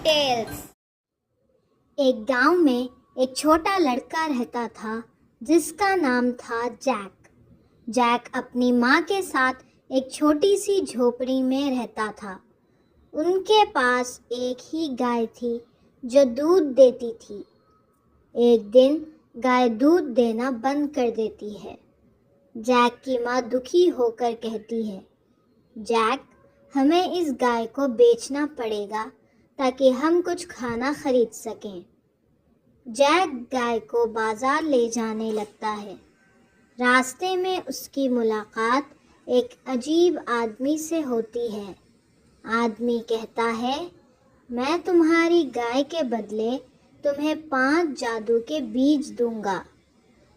Tells. ایک گاؤں میں ایک چھوٹا لڑکا رہتا تھا جس کا نام تھا جیک۔ جیک اپنی ماں کے ساتھ ایک چھوٹی سی جھوپڑی میں رہتا تھا۔ ان کے پاس ایک ہی گائے تھی جو دودھ دیتی تھی۔ ایک دن گائے دودھ دینا بند کر دیتی ہے۔ جیک کی ماں دکھی ہو کر کہتی ہے، جیک، ہمیں اس گائے کو بیچنا پڑے گا تاکہ ہم کچھ کھانا خرید سکیں۔ جیک گائے کو بازار لے جانے لگتا ہے۔ راستے میں اس کی ملاقات ایک عجیب آدمی سے ہوتی ہے۔ آدمی کہتا ہے، میں تمہاری گائے کے بدلے تمہیں 5 جادو کے بیج دوں گا۔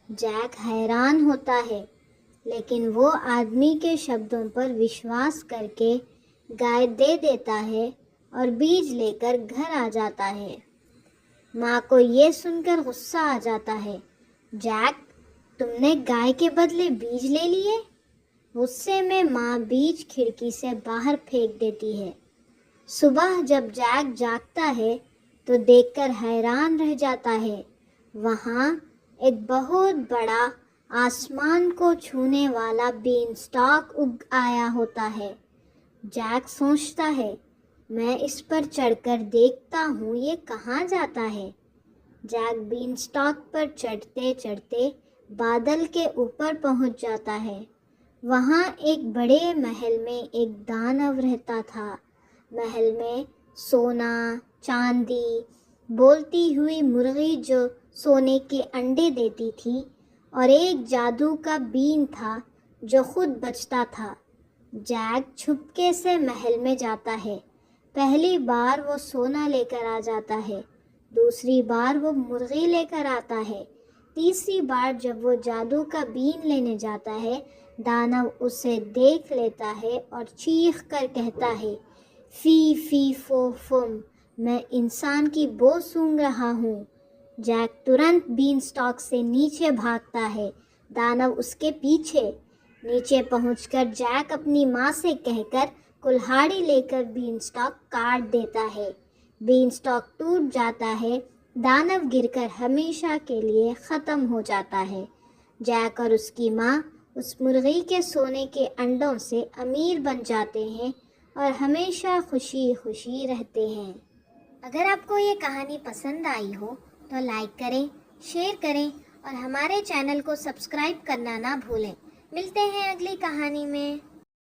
جیک حیران ہوتا ہے، لیکن وہ آدمی کے شبدوں پر وشواس کر کے گائے دے دیتا ہے اور بیج لے کر گھر آ جاتا ہے۔ ماں کو یہ سن کر غصہ آ جاتا ہے، جیک، تم نے گائے کے بدلے بیج لے لیے؟ غصے میں ماں بیج کھڑکی سے باہر پھینک دیتی ہے۔ صبح جب جیک جاگتا ہے تو دیکھ کر حیران رہ جاتا ہے۔ وہاں ایک بہت بڑا آسمان کو چھونے والا بین سٹاک اگ آیا ہوتا ہے۔ جیک سوچتا ہے، میں اس پر چڑھ کر دیکھتا ہوں یہ کہاں جاتا ہے۔ جیک بین سٹاک پر چڑھتے چڑھتے بادل کے اوپر پہنچ جاتا ہے۔ وہاں ایک بڑے محل میں ایک دانو رہتا تھا۔ محل میں سونا، چاندی، بولتی ہوئی مرغی جو سونے کے انڈے دیتی تھی، اور ایک جادو کا بین تھا جو خود بجتا تھا۔ جیک چھپکے سے محل میں جاتا ہے۔ پہلی بار وہ سونا لے کر آ جاتا ہے، دوسری بار وہ مرغی لے کر آتا ہے، تیسری بار جب وہ جادو کا بین لینے جاتا ہے، دانو اسے دیکھ لیتا ہے اور چیخ کر کہتا ہے، فی فی فو فم، میں انسان کی بو سونگھ رہا ہوں۔ جیک ترنت بین سٹاک سے نیچے بھاگتا ہے، دانو اس کے پیچھے۔ نیچے پہنچ کر جیک اپنی ماں سے کہہ کر کلہاڑی لے کر بین سٹاک کاٹ دیتا ہے۔ بین سٹاک ٹوٹ جاتا ہے، دانو گر کر ہمیشہ کے لیے ختم ہو جاتا ہے۔ جیک اور اس کی ماں اس مرغی کے سونے کے انڈوں سے امیر بن جاتے ہیں اور ہمیشہ خوشی خوشی رہتے ہیں۔ اگر آپ کو یہ کہانی پسند آئی ہو تو لائک کریں، شیئر کریں اور ہمارے چینل کو سبسکرائب کرنا نہ بھولیں۔ ملتے ہیں اگلی کہانی میں۔